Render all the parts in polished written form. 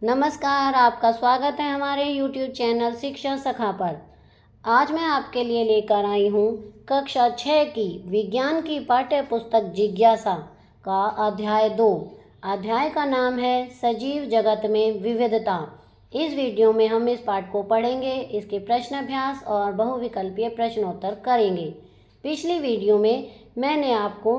नमस्कार, आपका स्वागत है हमारे YouTube चैनल शिक्षा सखा पर। आज मैं आपके लिए लेकर आई हूँ कक्षा 6 की विज्ञान की पाठ्य पुस्तक जिज्ञासा का अध्याय 2। अध्याय का नाम है सजीव जगत में विविधता। इस वीडियो में हम इस पाठ को पढ़ेंगे, इसके प्रश्न अभ्यास और बहुविकल्पीय प्रश्नोत्तर करेंगे। पिछली वीडियो में मैंने आपको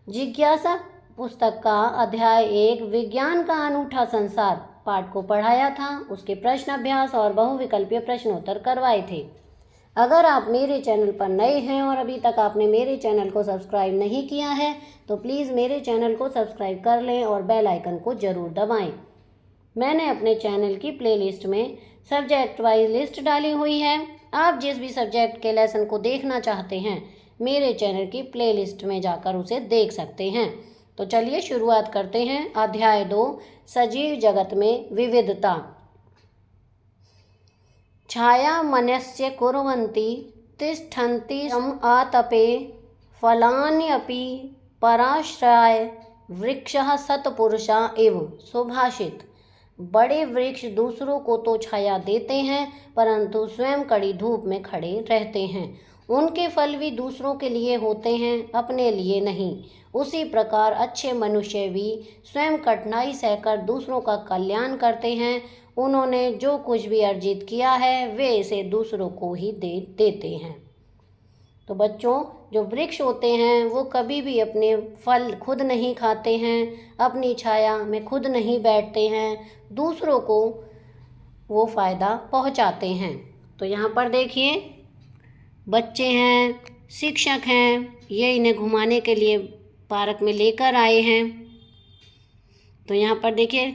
जिज्ञासा पुस्तक का अध्याय 1 विज्ञान का अनूठा संसार पाठ को पढ़ाया था, उसके प्रश्न अभ्यास और बहुविकल्पीय प्रश्नोत्तर करवाए थे। अगर आप मेरे चैनल पर नए हैं और अभी तक आपने मेरे चैनल को सब्सक्राइब नहीं किया है तो प्लीज़ मेरे चैनल को सब्सक्राइब कर लें और बेल आइकन को ज़रूर दबाएं। मैंने अपने चैनल की प्लेलिस्ट में सब्जेक्ट वाइज लिस्ट डाली हुई है। आप जिस भी सब्जेक्ट के लेसन को देखना चाहते हैं मेरे चैनल की प्लेलिस्ट में जाकर उसे देख सकते हैं। तो चलिए शुरुआत करते हैं। अध्याय 2 सजीव जगत में विविधता। छाया मनस्य कुर्वन्ति तिष्ठन्ति सम आतपे फलान्यपि पराश्रय वृक्षः सत्पुरुषा इव। सुभाषित। बड़े वृक्ष दूसरों को तो छाया देते हैं परंतु स्वयं कड़ी धूप में खड़े रहते हैं। उनके फल भी दूसरों के लिए होते हैं, अपने लिए नहीं। उसी प्रकार अच्छे मनुष्य भी स्वयं कठिनाई सहकर दूसरों का कल्याण करते हैं। उन्होंने जो कुछ भी अर्जित किया है वे इसे दूसरों को ही देते हैं। तो बच्चों, जो वृक्ष होते हैं वो कभी भी अपने फल खुद नहीं खाते हैं, अपनी छाया में खुद नहीं बैठते हैं, दूसरों को वो फ़ायदा पहुंचाते हैं। तो यहाँ पर देखिए, बच्चे हैं, शिक्षक हैं, ये इन्हें घुमाने के लिए पार्क में लेकर आए हैं। तो यहाँ पर देखिए,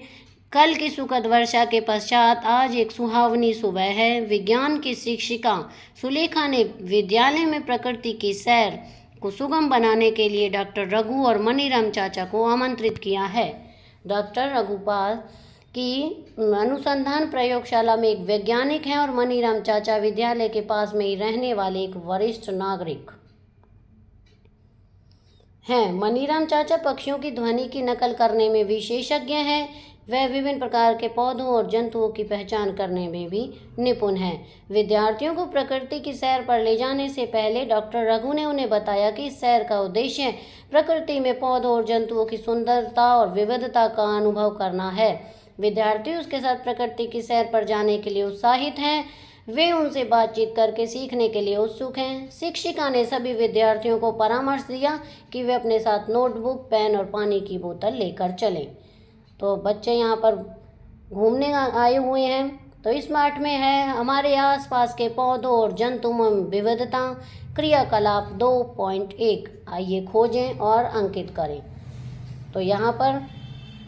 कल की सुखद वर्षा के पश्चात आज एक सुहावनी सुबह है। विज्ञान की शिक्षिका सुलेखा ने विद्यालय में प्रकृति की सैर को सुगम बनाने के लिए डॉक्टर रघु और मनीराम चाचा को आमंत्रित किया है। डॉक्टर रघुपाल की अनुसंधान प्रयोगशाला में एक वैज्ञानिक हैं और मनीराम चाचा विद्यालय के पास में ही रहने वाले एक वरिष्ठ नागरिक हैं। मनीराम चाचा पक्षियों की ध्वनि की नकल करने में विशेषज्ञ हैं। वह विभिन्न प्रकार के पौधों और जंतुओं की पहचान करने में भी निपुण हैं। विद्यार्थियों को प्रकृति की सैर पर ले जाने से पहले डॉक्टर रघु ने उन्हें बताया कि इस सैर का उद्देश्य प्रकृति में पौधों और जंतुओं की सुंदरता और विविधता का अनुभव करना है। विद्यार्थी उसके साथ प्रकृति की सैर पर जाने के लिए उत्साहित हैं। वे उनसे बातचीत करके सीखने के लिए उत्सुक हैं। शिक्षिका ने सभी विद्यार्थियों को परामर्श दिया कि वे अपने साथ नोटबुक, पेन और पानी की बोतल लेकर चलें। तो बच्चे यहाँ पर घूमने आए हुए हैं। तो इस पाठ में है हमारे आसपास के पौधों और जंतुओं में विविधता। क्रियाकलाप 2.1। आइए खोजें और अंकित करें। तो यहाँ पर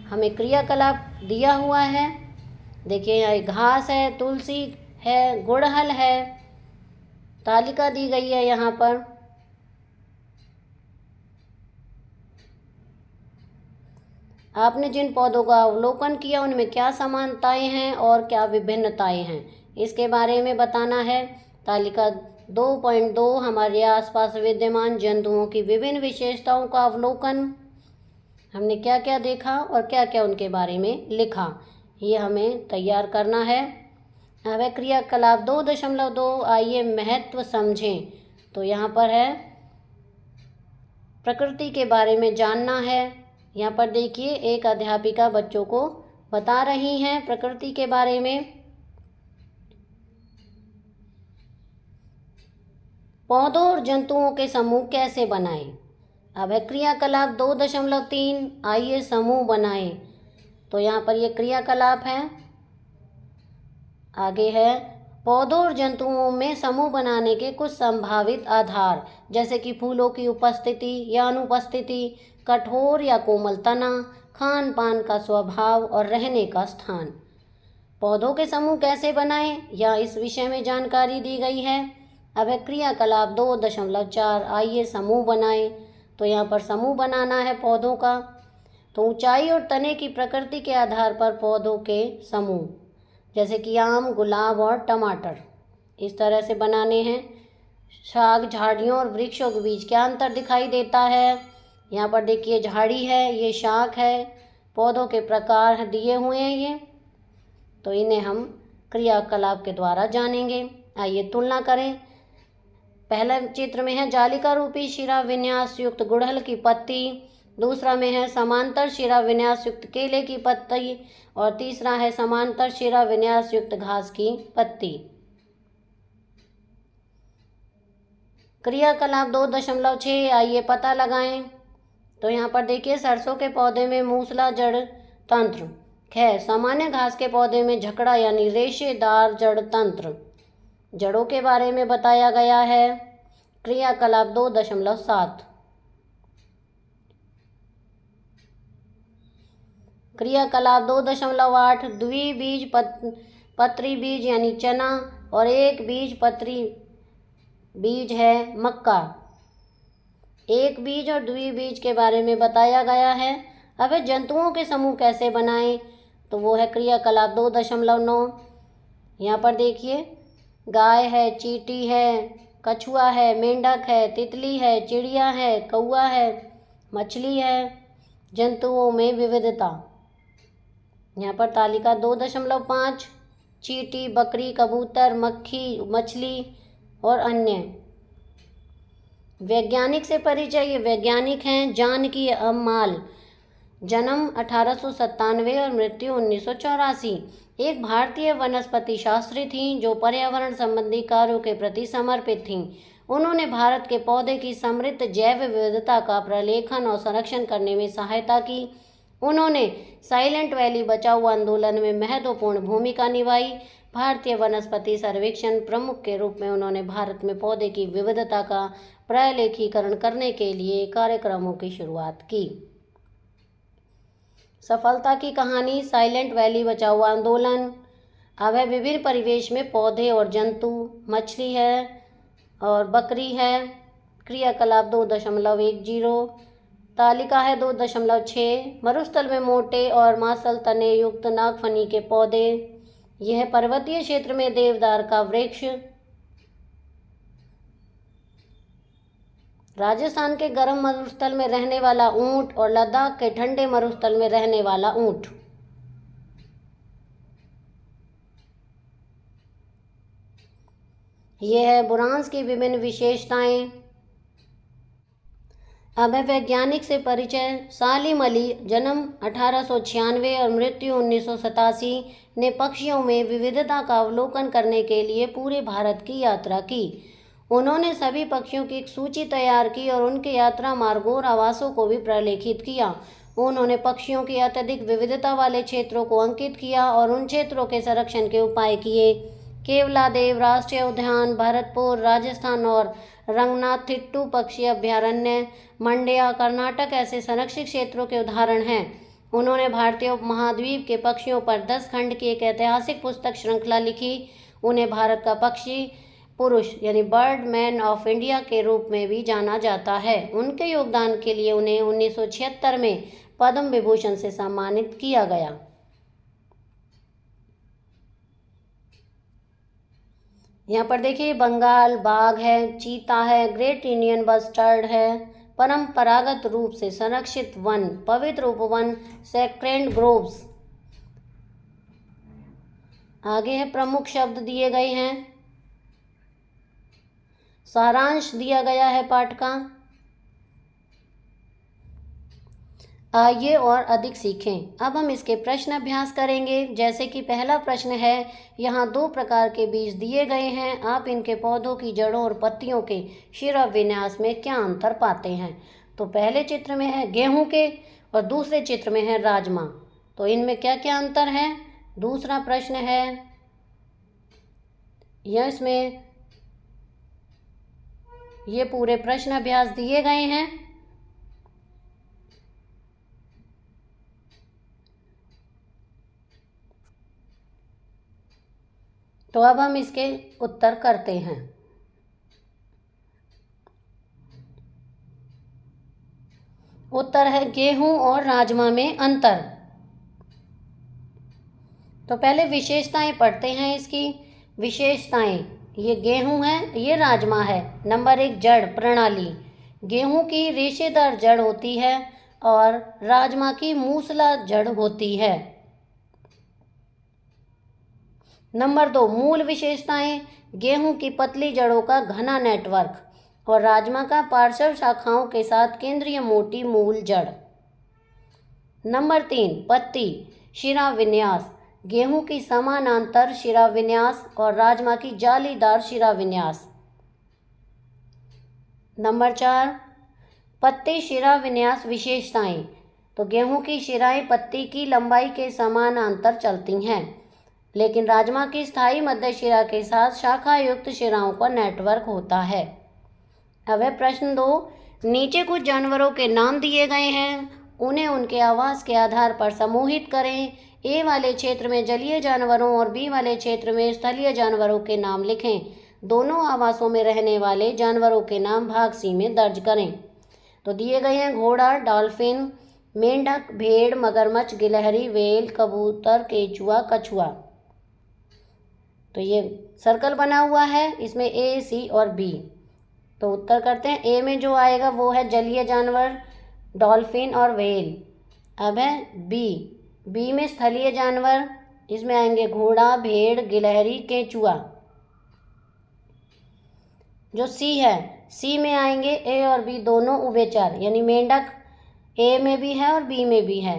हमें क्रियाकलाप दिया हुआ है। देखिए, यहाँ घास है, तुलसी है, गुड़हल है, तालिका दी गई है। यहाँ पर आपने जिन पौधों का अवलोकन किया उनमें क्या समानताएं हैं और क्या विभिन्नताएं हैं, इसके बारे में बताना है। तालिका 2.2 हमारे आसपास विद्यमान जंतुओं की विभिन्न विशेषताओं का अवलोकन। हमने क्या क्या देखा और क्या क्या उनके बारे में लिखा, ये हमें तैयार करना है। अब क्रियाकलाप 2.2 आइए महत्व समझें। तो यहाँ पर है प्रकृति के बारे में जानना है। यहाँ पर देखिए, एक अध्यापिका बच्चों को बता रही हैं प्रकृति के बारे में। पौधों और जंतुओं के समूह कैसे बनाएं। अब है क्रियाकलाप 2.3 आइए समूह बनाएं। तो यहाँ पर ये क्रियाकलाप है। आगे है पौधों और जंतुओं में समूह बनाने के कुछ संभावित आधार, जैसे कि फूलों की उपस्थिति या अनुपस्थिति, कठोर या कोमल तना, खान पान का स्वभाव और रहने का स्थान। पौधों के समूह कैसे बनाएं या इस विषय में जानकारी दी गई है। अब है क्रियाकलाप 2.4 आइए समूह बनाएं। तो यहाँ पर समूह बनाना है पौधों का। तो ऊंचाई और तने की प्रकृति के आधार पर पौधों के समूह, जैसे कि आम, गुलाब और टमाटर, इस तरह से बनाने हैं। शाक, झाड़ियों और वृक्षों के बीच क्या अंतर दिखाई देता है। यहाँ पर देखिए, झाड़ी है, ये शाक है। पौधों के प्रकार दिए हुए हैं ये। तो इन्हें हम क्रियाकलाप के द्वारा जानेंगे। आइए तुलना करें। पहला चित्र में है जालिका रूपी शिरा विन्यास युक्त गुड़हल की पत्ती, दूसरा में है समांतर शिरा विन्यास युक्त केले की पत्ती और तीसरा है समांतर शिरा विन्यास युक्त घास की पत्ती। क्रियाकलाप 2.6 आइए पता लगाएं। तो यहाँ पर देखिए सरसों के पौधे में मूसला जड़ तंत्र है, सामान्य घास के पौधे में झकड़ा यानी रेशेदार जड़ तंत्र। जड़ों के बारे में बताया गया है। क्रियाकलाप 2.7 क्रियाकलाप 2.8 द्विबीज पत्री बीज यानी चना और एक बीज पत्री बीज है मक्का। एक बीज और द्विबीज के बारे में बताया गया है। अब जंतुओं के समूह कैसे बनाएं, तो वो है क्रियाकलाप 2.9। यहाँ पर देखिए गाय है, चींटी है, कछुआ है, मेंढक है, तितली है, चिड़िया है, कौआ है, मछली है। जंतुओं में विविधता। यहाँ पर तालिका 2.5 चींटी, बकरी, कबूतर, मक्खी, मछली और अन्य। वैज्ञानिक से परिचय। ये वैज्ञानिक हैं जानकी अम्माल, जन्म 1897 और मृत्यु 1984। एक भारतीय वनस्पति शास्त्री थीं जो पर्यावरण संबंधी कार्यों के प्रति समर्पित थीं। उन्होंने भारत के पौधे की समृद्ध जैव विविधता का प्रलेखन और संरक्षण करने में सहायता की। उन्होंने साइलेंट वैली बचाओ आंदोलन में महत्वपूर्ण भूमिका निभाई। भारतीय वनस्पति सर्वेक्षण प्रमुख के रूप में उन्होंने भारत में पौधे की विविधता का प्रलेखीकरण करने के लिए कार्यक्रमों की शुरुआत की। सफलता की कहानी। साइलेंट वैली बचाओ आंदोलन। अब है विभिन्न परिवेश में पौधे और जंतु। मछली है और बकरी है। क्रियाकलाप 2.10। तालिका है 2.6 मरुस्थल में मोटे और मांसल तने युक्त नागफनी के पौधे। यह पर्वतीय क्षेत्र में देवदार का वृक्ष। राजस्थान के गर्म मरुस्थल में रहने वाला ऊंट और लद्दाख के ठंडे मरुस्थल में रहने वाला ऊंट। यह है बुरांस की विभिन्न विशेषताएं। अब है वैज्ञानिक से परिचय। सालिम अली, जन्म 1896 और मृत्यु 1987, ने पक्षियों में विविधता का अवलोकन करने के लिए पूरे भारत की यात्रा की। उन्होंने सभी पक्षियों की एक सूची तैयार की और उनके यात्रा मार्गों और आवासों को भी प्रलेखित किया। उन्होंने पक्षियों की अत्यधिक विविधता वाले क्षेत्रों को अंकित किया और उन क्षेत्रों के संरक्षण के उपाय किए। केवलादेव राष्ट्रीय उद्यान, भरतपुर राजस्थान और रंगनाथिट्टू पक्षी अभयारण्य, मंड्या कर्नाटक ऐसे संरक्षित क्षेत्रों के उदाहरण हैं। उन्होंने भारतीय उपमहाद्वीप के पक्षियों पर 10 खंड की एक ऐतिहासिक पुस्तक श्रृंखला लिखी। उन्हें भारत का पक्षी पुरुष यानी बर्ड मैन ऑफ इंडिया के रूप में भी जाना जाता है। उनके योगदान के लिए उन्हें 1976 में पद्म विभूषण से सम्मानित किया गया। यहाँ पर देखिए बंगाल बाघ है, चीता है, ग्रेट इंडियन बस्टर्ड है। परंपरागत रूप से संरक्षित वन, पवित्र उपवन, सेक्रेड ग्रोव्स। आगे है प्रमुख शब्द दिए गए हैं। सारांश दिया गया है पाठ का। आइए और अधिक सीखें। अब हम इसके प्रश्न अभ्यास करेंगे। जैसे कि पहला प्रश्न है, यहाँ 2 प्रकार के बीज दिए गए हैं, आप इनके पौधों की जड़ों और पत्तियों के शिरा विन्यास में क्या अंतर पाते हैं। तो पहले चित्र में है गेहूं के और दूसरे चित्र में है राजमा, तो इनमें क्या क्या अंतर है। दूसरा प्रश्न है, यह इसमें ये पूरे प्रश्न अभ्यास दिए गए हैं। तो अब हम इसके उत्तर करते हैं। उत्तर है गेहूं और राजमा में अंतर। तो पहले विशेषताएं पढ़ते हैं इसकी। विशेषताएं, ये गेहूं है, ये राजमा है। नंबर 1 जड़ प्रणाली। गेहूं की रेशेदार जड़ होती है और राजमा की मूसला जड़ होती है। नंबर 2, मूल विशेषताएं। गेहूं की पतली जड़ों का घना नेटवर्क और राजमा का पार्श्व शाखाओं के साथ केंद्रीय मोटी मूल जड़। नंबर 3, पत्ती शिरा विन्यास। गेहूं की समानांतर शिरा विन्यास और राजमा की जालीदार शिरा विन्यास। नंबर 4, पत्ती शिरा विन्यास विशेषताएं। तो गेहूं की शिराएं पत्ती की लंबाई के समानांतर चलती हैं, लेकिन राजमा की स्थायी मध्य शिरा के साथ शाखा युक्त शिराओं का नेटवर्क होता है। अब है प्रश्न 2, नीचे कुछ जानवरों के नाम दिए गए हैं, उन्हें उनके आवास के आधार पर समूहित करें। ए वाले क्षेत्र में जलीय जानवरों और बी वाले क्षेत्र में स्थलीय जानवरों के नाम लिखें। दोनों आवासों में रहने वाले जानवरों के नाम भाग सी में दर्ज करें। तो दिए गए हैं घोड़ा, डॉल्फिन, मेंढक, भेड़, मगरमच्छ, गिलहरी, व्हेल, कबूतर, केचुआ, कछुआ। तो ये सर्कल बना हुआ है, इसमें ए, सी और बी। तो उत्तर करते हैं। ए में जो आएगा वो है जलीय जानवर, डॉल्फिन और व्हेल। अब है बी में स्थलीय जानवर, इसमें आएंगे घोड़ा, भेड़, गिलहरी, केचुआ। जो सी है, सी में आएंगे ए और बी दोनों उभयचर, यानी मेंढक ए में भी है और बी में भी है।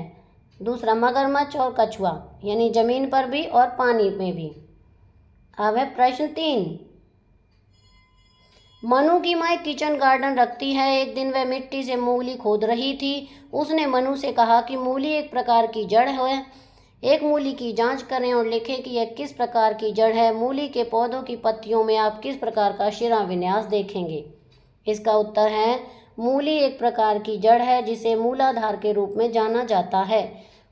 दूसरा मगरमच्छ और कछुआ, यानी जमीन पर भी और पानी में भी। अब है प्रश्न 3, मनु की माँ किचन गार्डन रखती है। एक दिन वह मिट्टी से मूली खोद रही थी। उसने मनु से कहा कि मूली एक प्रकार की जड़ है। एक मूली की जांच करें और लिखें कि यह किस प्रकार की जड़ है। मूली के पौधों की पत्तियों में आप किस प्रकार का शिरा विन्यास देखेंगे। इसका उत्तर है मूली एक प्रकार की जड़ है जिसे मूलाधार के रूप में जाना जाता है।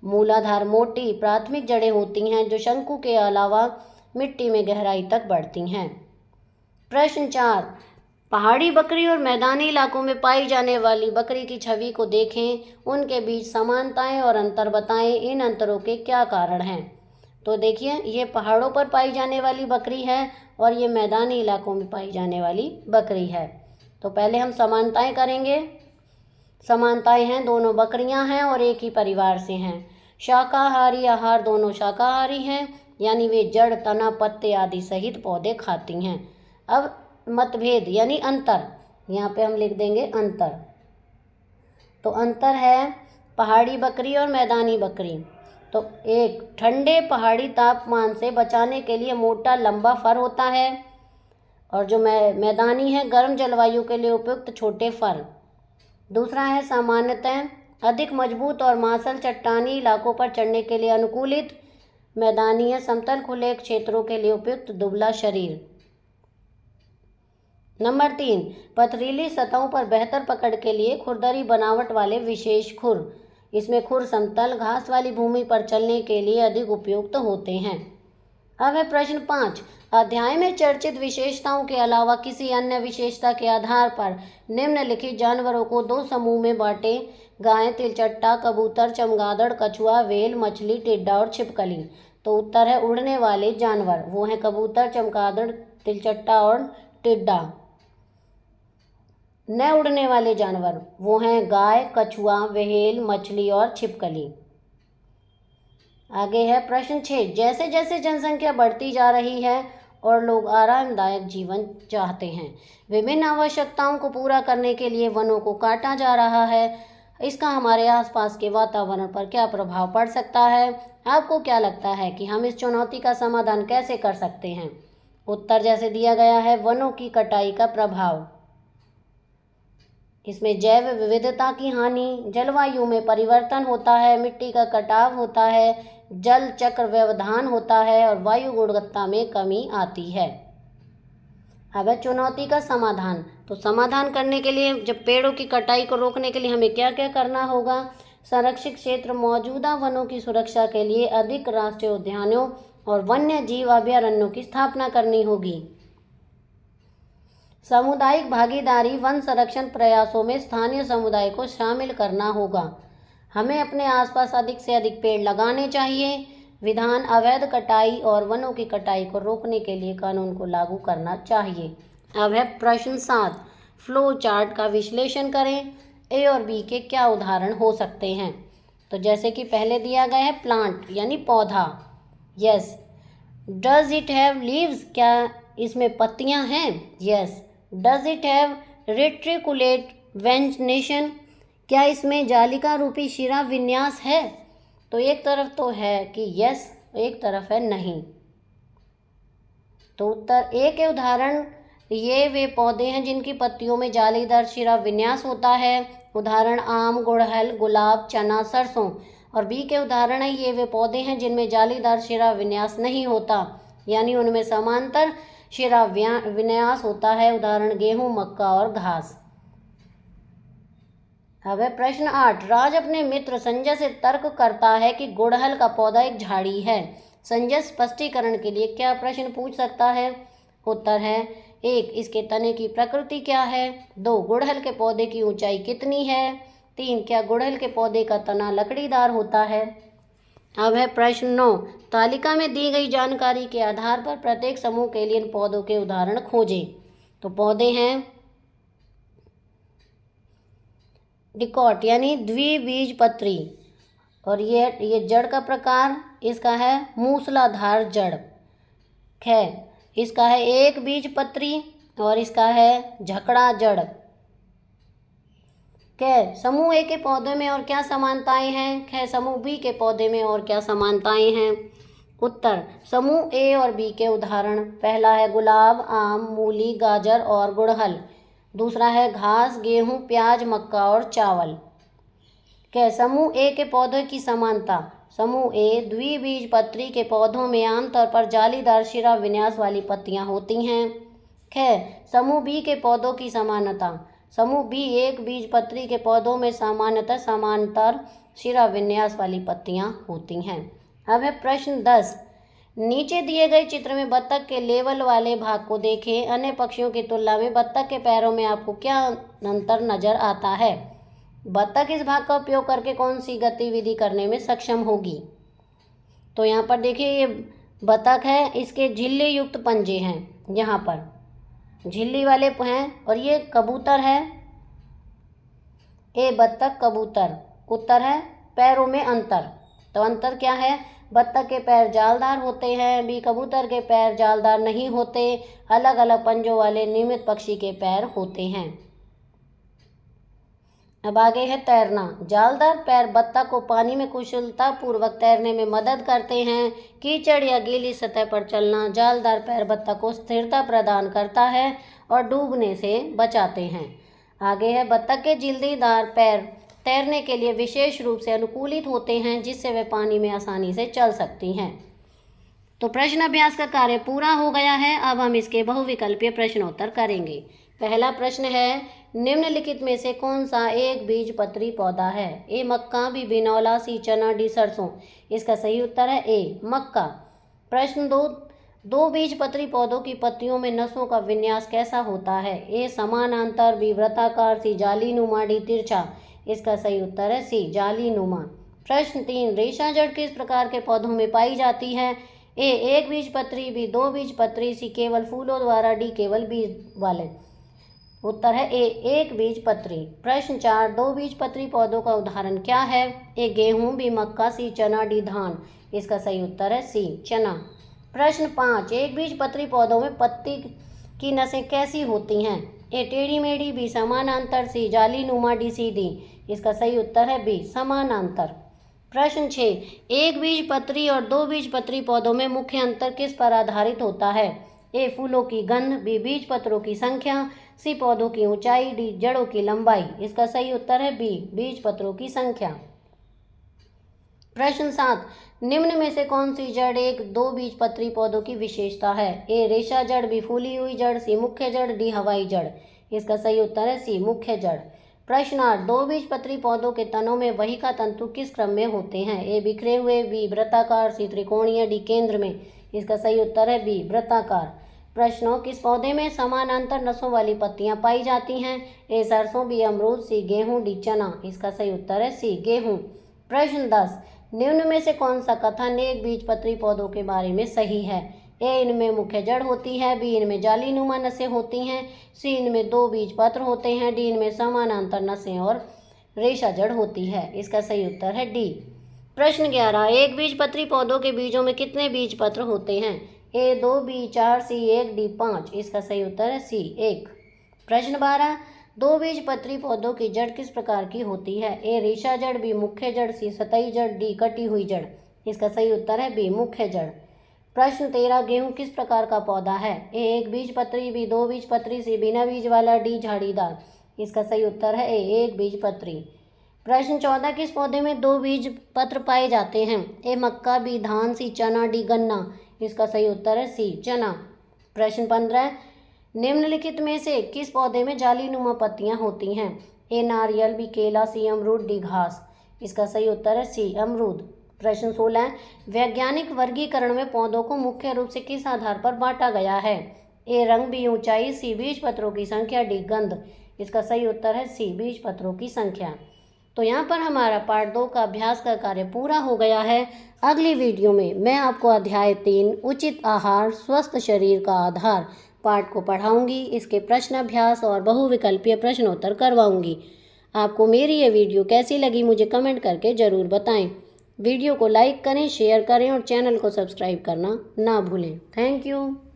मूलाधार मोटी प्राथमिक जड़ें होती हैं जो शंकु के अलावा मिट्टी में गहराई तक बढ़ती हैं। प्रश्न 4, पहाड़ी बकरी और मैदानी इलाकों में पाई जाने वाली बकरी की छवि को देखें। उनके बीच समानताएं और अंतर बताएं। इन अंतरों के क्या कारण हैं। तो देखिए, ये पहाड़ों पर पाई जाने वाली बकरी है और ये मैदानी इलाकों में पाई जाने वाली बकरी है। तो पहले हम समानताएं करेंगे। समानताएं हैं, दोनों बकरियां हैं और एक ही परिवार से हैं। शाकाहारी आहार, दोनों शाकाहारी हैं, यानी वे जड़, तना, पत्ते आदि सहित पौधे खाती हैं। अब मतभेद यानी अंतर, यहाँ पे हम लिख देंगे अंतर। तो अंतर है पहाड़ी बकरी और मैदानी बकरी। तो एक, ठंडे पहाड़ी तापमान से बचाने के लिए मोटा लंबा फर होता है, और जो मैदानी है गर्म जलवायु के लिए उपयुक्त छोटे फर। दूसरा है सामान्यतः अधिक मजबूत और मांसल चट्टानी इलाकों पर चढ़ने के लिए अनुकूलित। मैदानी है समतल खुले क्षेत्रों के लिए उपयुक्त दुबला शरीर। नंबर 3, पथरीली सतहों पर बेहतर पकड़ के लिए खुरदरी बनावट वाले विशेष खुर। इसमें खुर समतल घास वाली भूमि पर चलने के लिए अधिक उपयुक्त होते हैं। अब है प्रश्न 5, अध्याय में चर्चित विशेषताओं के अलावा किसी अन्य विशेषता के आधार पर निम्नलिखित जानवरों को 2 समूह में बांटें। गाय, तिलचट्टा, कबूतर, चमगादड़, कछुआ, व्हेल, मछली, टिड्डा और छिपकली। तो उत्तर है उड़ने वाले जानवर, वो हैं कबूतर, चमगादड़, तिलचट्टा और टिड्डा। न उड़ने वाले जानवर वो हैं गाय, कछुआ, व्हेल, मछली और छिपकली। आगे है प्रश्न 6, जैसे जैसे जनसंख्या बढ़ती जा रही है और लोग आरामदायक जीवन चाहते हैं, विभिन्न आवश्यकताओं को पूरा करने के लिए वनों को काटा जा रहा है। इसका हमारे आसपास के वातावरण पर क्या प्रभाव पड़ सकता है। आपको क्या लगता है कि हम इस चुनौती का समाधान कैसे कर सकते हैं। उत्तर जैसे दिया गया है, वनों की कटाई का प्रभाव। इसमें जैव विविधता की हानि, जलवायु में परिवर्तन होता है, मिट्टी का कटाव होता है, जल चक्र व्यवधान होता है और वायु गुणवत्ता में कमी आती है। अब है चुनौती का समाधान। तो समाधान करने के लिए, जब पेड़ों की कटाई को रोकने के लिए हमें क्या क्या करना होगा। संरक्षित क्षेत्र, मौजूदा वनों की सुरक्षा के लिए अधिक राष्ट्रीय उद्यानों और वन्य जीव अभयारण्यों की स्थापना करनी होगी। सामुदायिक भागीदारी, वन संरक्षण प्रयासों में स्थानीय समुदाय को शामिल करना होगा। हमें अपने आसपास अधिक से अधिक पेड़ लगाने चाहिए। विधान, अवैध कटाई और वनों की कटाई को रोकने के लिए कानून को लागू करना चाहिए। अब है प्रश्न 7, फ्लो चार्ट का विश्लेषण करें। ए और बी के क्या उदाहरण हो सकते हैं। तो जैसे कि पहले दिया गया है प्लांट यानी पौधा, yes. Does it have leaves, क्या इसमें पत्तियां हैं? Yes. Does it have reticulate ventilation, क्या इसमें जालिका रूपी शिरा विन्यास है? तो एक तरफ तो है कि यस, एक तरफ है नहीं। तो उत्तर ए के उदाहरण ये वे पौधे हैं जिनकी पत्तियों में जालीदार शिरा विन्यास होता है। उदाहरण आम, गुड़हल, गुलाब, चना, सरसों। और बी के उदाहरण है ये वे पौधे हैं जिनमें जालीदार शिरा विन्यास नहीं होता, यानी उनमें समांतर शिरा विन्यास होता है। उदाहरण गेहूं, मक्का और घास। अब है प्रश्न 8। राज अपने मित्र संजय से तर्क करता है कि गुड़हल का पौधा एक झाड़ी है। संजय स्पष्टीकरण के लिए क्या प्रश्न पूछ सकता है? उत्तर है 1, इसके तने की प्रकृति क्या है? 2, गुड़हल के पौधे की ऊंचाई कितनी है? 3, क्या गुड़हल के पौधे का तना लकड़ीदार होता है? अब है प्रश्न 9। तालिका में दी गई जानकारी के आधार पर प्रत्येक समूह के लिए इन पौधों के उदाहरण खोजें। तो पौधे हैं डिकॉट यानी द्विबीजपत्री, और ये जड़ का प्रकार इसका है मूसलाधार जड़। इसका है एक बीजपत्री और इसका है झकड़ा जड़। समूह ए के पौधे में और क्या समानताएं हैं? समूह बी के पौधे में और क्या समानताएं हैं? उत्तर समूह ए और बी के उदाहरण, पहला है गुलाब, आम, मूली, गाजर और गुड़हल। दूसरा है घास, गेहूं, प्याज, मक्का और चावल। समूह ए के पौधे की समानता, समूह ए द्विबीजपत्री के पौधों में आमतौर पर जालीदार शिरा विन्यास वाली पत्तियां होती हैं। समूह बी के पौधों की समानता, समूह बी एक बीजपत्री के पौधों में सामान्यतः समांतर शिरा विन्यास वाली पत्तियां होती हैं। अब है प्रश्न 10। नीचे दिए गए चित्र में बत्तख के लेवल वाले भाग को देखें। अन्य पक्षियों की तुलना में बत्तख के पैरों में आपको क्या अंतर नजर आता है? बत्तख इस भाग का उपयोग करके कौन सी गतिविधि करने में सक्षम होगी? तो यहाँ पर देखिए ये बत्तख है, इसके झिल्ली युक्त पंजे हैं, यहाँ पर झिल्ली वाले हैं। और ये कबूतर है, ए बत्तख कबूतर। उत्तर है पैरों में अंतर। तो अंतर क्या है? बत्तख के पैर जालदार होते हैं, बी कबूतर के पैर जालदार नहीं होते, अलग अलग पंजों वाले नियमित पक्षी के पैर होते हैं। अब आगे है तैरना। जालदार पैर बत्तख को पानी में कुशलता पूर्वक तैरने में मदद करते हैं। कीचड़ या गीली सतह पर चलना जालदार पैर बत्तख को स्थिरता प्रदान करता है और डूबने से बचाते हैं। आगे है बत्तख के झिल्लीदार पैर तैरने के लिए विशेष रूप से अनुकूलित होते हैं, जिससे वे पानी में आसानी से चल सकती हैं। तो प्रश्न अभ्यास का कार्य पूरा हो गया है। अब हम इसके बहुविकल्पीय प्रश्नोत्तर करेंगे। पहला प्रश्न है, निम्नलिखित में से कौन सा एक बीजपत्री पौधा है? ए मक्का, बी बिनौला, सी चना, डी सरसों। इसका सही उत्तर है ए मक्का। प्रश्न 2। दो बीजपत्री पौधों की पत्तियों में नसों का विन्यास कैसा होता है? ए समानांतर, बी वृत्ताकार, सी जालीनुमा, डी तिरछा। इसका सही उत्तर है सी जालीनुमा। प्रश्न 3। रेशा जड़ किस प्रकार के पौधों में पाई जाती है? ए एक बीजपत्री, बी दो बीजपत्री, सी केवल फूलों द्वारा, डी केवल बीज वाले। उत्तर है ए एक बीजपत्री। प्रश्न 4। दो बीजपत्री पौधों का उदाहरण क्या है? ए गेहूं, बी मक्का, सी चना, डी धान। इसका सही उत्तर है सी चना। प्रश्न 5। एक बीजपत्री पौधों में पत्ती की नसें कैसी होती हैं? ए टेढ़ी मेढ़ी, बी समानांतर, सी जालीनुमा, डी सीधी। इसका सही उत्तर है बी समानांतर। प्रश्न 6। एक बीजपत्री और दो बीजपत्री पौधों में मुख्य अंतर किस पर आधारित होता है? ए फूलों की गंध, बी बीजपत्रों की संख्या, सी पौधों की ऊंचाई, डी जड़ों की लंबाई। इसका सही उत्तर है बी बीजपत्रों की संख्या। प्रश्न 7। निम्न में से कौन सी जड़ एक दो बीजपत्री पौधों की विशेषता है? ए रेशा जड़, बी फूली हुई जड़, सी मुख्य जड़, डी हवाई जड़। इसका सही उत्तर है सी मुख्य जड़। प्रश्न 8। दो बीजपत्री पौधों के तनों में वहिका तंतु किस क्रम में होते हैं? ए बिखरे हुए, बी वृत्ताकार, सी त्रिकोणीय, डी केंद्र में। इसका सही उत्तर है बी वृत्ताकार। प्रश्नों किस पौधे में समानांतर नसों वाली पत्तियां पाई जाती हैं? ए सरसों, बी अमरूद, सी गेहूं, डी चना। इसका सही उत्तर है सी गेहूं। प्रश्न 10। निम्न में से कौन सा कथन एक बीजपत्री पौधों के बारे में सही है? ए इनमें मुख्य जड़ होती है, बी इनमें जालीनुमा नसें होती हैं, सी इनमें दो बीजपत्र होते हैं, डी इनमें समानांतर नसें और रेशा जड़ होती है। इसका सही उत्तर है डी। प्रश्न 11। एक बीजपत्री पौधों के बीजों में कितने बीजपत्र होते हैं? A 2 B 4 C 1 D 5। इसका सही उत्तर है C 1। प्रश्न 12, दो बीज पत्री पौधों की जड़ किस प्रकार की होती है? A रेशा जड़, B मुख्य जड़, C सतही जड़, D कटी हुई जड़। इसका सही उत्तर है B मुख्य जड़। प्रश्न 13, गेहूं किस प्रकार का पौधा है? A एक बीज पत्री, B दो बीज पत्री, C बिना बीज वाला, D झाड़ीदार। इसका सही उत्तर है A एक बीज पत्री। प्रश्न 14, किस पौधे में दो बीज पत्र पाए जाते हैं? A मक्का, B धान, C चना, D गन्ना। इसका सही उत्तर है C चना। प्रश्न 15, निम्नलिखित में से किस पौधे में जालीनुमा पत्तियां होती हैं? A नारियल, B केला, C अमरूद, D घास। इसका सही उत्तर है C अमरूद। प्रश्न 16, वैज्ञानिक वर्गीकरण में पौधों को मुख्य रूप से किस आधार पर बांटा गया है? A रंग, B ऊंचाई, C बीज पत्रों की संख्या, D गंध। इसका सही उत्तर है C बीज पत्रों की संख्या। तो यहाँ पर हमारा पार्ट 2 का अभ्यास का कार्य पूरा हो गया है। अगली वीडियो में मैं आपको अध्याय 3 उचित आहार स्वस्थ शरीर का आधार पाठ को पढ़ाऊंगी। इसके प्रश्न अभ्यास और बहुविकल्पीय प्रश्नोत्तर करवाऊंगी। आपको मेरी ये वीडियो कैसी लगी मुझे कमेंट करके ज़रूर बताएं। वीडियो को लाइक करें, शेयर करें और चैनल को सब्सक्राइब करना ना भूलें। Thank you.